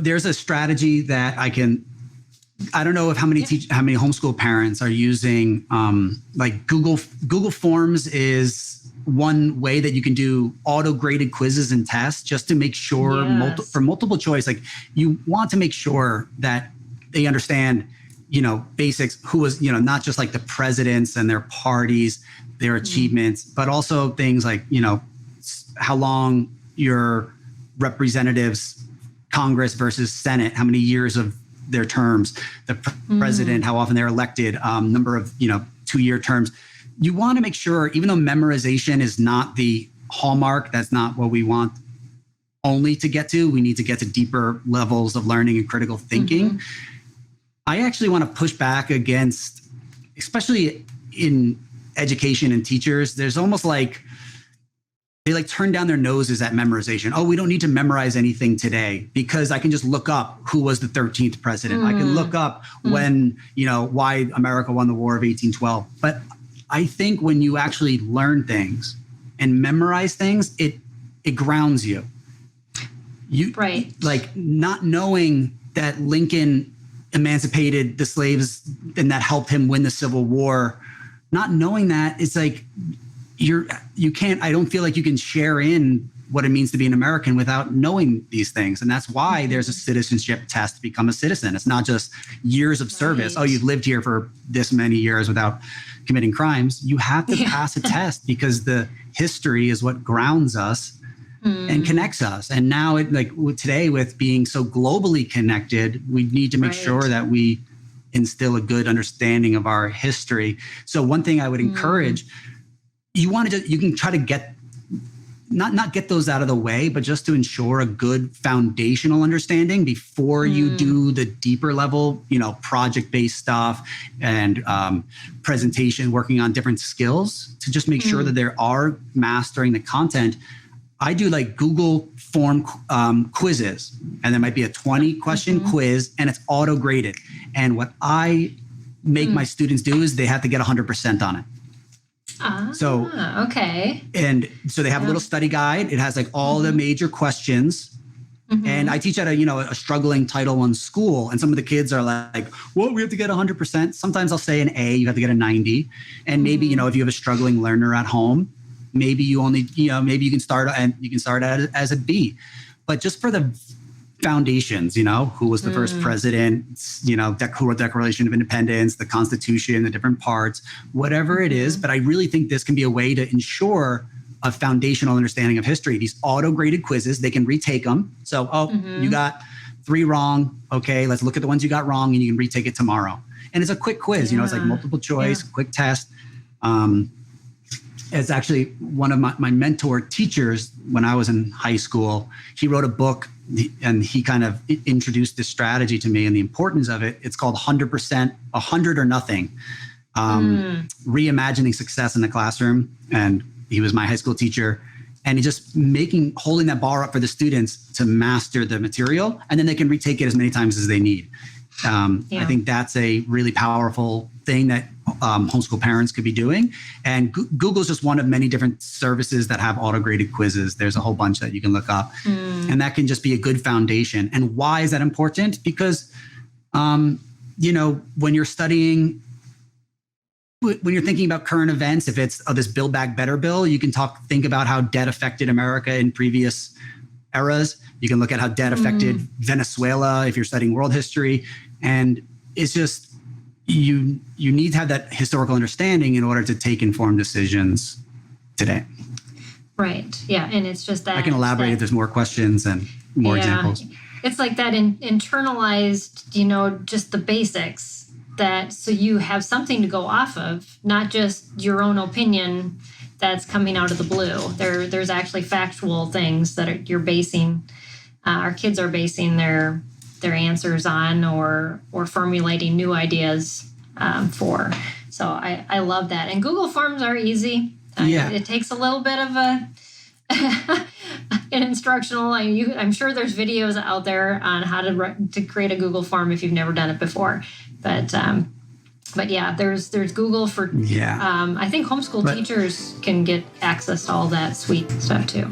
there's a strategy that I don't know if how many homeschool parents are using, like Google Forms is one way that you can do auto-graded quizzes and tests just to make sure for multiple choice, like you want to make sure that they understand, basics, who was, not just like the presidents and their parties, their achievements, but also things like, how long your representatives, Congress versus Senate, how many years of their terms, the president, how often they're elected, number of, 2-year terms. You want to make sure, even though memorization is not the hallmark, that's not what we want only to get to. We need to get to deeper levels of learning and critical thinking. I actually want to push back against, especially in education and teachers, there's almost like, they like turn down their noses at memorization. Oh, we don't need to memorize anything today because I can just look up who was the 13th president. I can look up when, why America won the War of 1812. But I think when you actually learn things and memorize things, it grounds you. Like not knowing that Lincoln emancipated the slaves and that helped him win the Civil War, not knowing that, it's like, I don't feel like you can share in what it means to be an American without knowing these things. And that's why there's a citizenship test to become a citizen. It's not just years of service. Oh, you've lived here for this many years without committing crimes. You have to pass a test because the history is what grounds us and connects us. And now today with being so globally connected, we need to make sure that we instill a good understanding of our history. So one thing I would encourage, you can try to get, not get those out of the way, but just to ensure a good foundational understanding before you do the deeper level, project-based stuff and presentation, working on different skills to just make sure that they are mastering the content. I do like Google form quizzes, and there might be a 20-question quiz, and it's auto-graded. And what I make my students do is they have to get 100% on it. Okay. And so they have a little study guide. It has like all the major questions. And I teach at a struggling Title I school. And some of the kids are like, well, we have to get 100%. Sometimes I'll say an A, you have to get a 90. And maybe, if you have a struggling learner at home, maybe you only, maybe you can start as a B. But just for the foundations, who was the first president, who wrote the Declaration of Independence, the Constitution, the different parts, whatever it is. But I really think this can be a way to ensure a foundational understanding of history. These auto-graded quizzes, they can retake them. So, you got 3 wrong. Okay, let's look at the ones you got wrong and you can retake it tomorrow. And it's a quick quiz, it's like multiple choice, quick test. It's actually one of my mentor teachers when I was in high school. He wrote a book and he kind of introduced this strategy to me and the importance of it. It's called 100%, 100 or nothing, reimagining success in the classroom. And he was my high school teacher. And he just holding that bar up for the students to master the material, and then they can retake it as many times as they need. I think that's a really powerful thing that homeschool parents could be doing. And Google's just one of many different services that have auto-graded quizzes. There's a whole bunch that you can look up. And that can just be a good foundation. And why is that important? Because, when you're studying, when you're thinking about current events, if it's this Build Back Better bill, you can think about how debt affected America in previous eras. You can look at how debt affected Venezuela if you're studying world history. And it's just, you need to have that historical understanding in order to take informed decisions today. Right. Yeah. And it's just that I can elaborate if there's more questions and more examples. It's like that internalized, just the basics, that so you have something to go off of, not just your own opinion that's coming out of the blue. There's actually factual things that you're basing, our kids are basing their answers on or formulating new ideas for. So I love that. And Google Forms are easy. It takes a little bit of an instructional. I'm sure there's videos out there on how to create a Google form if you've never done it before. But yeah, there's Google for. I think homeschool teachers can get access to all that sweet stuff too.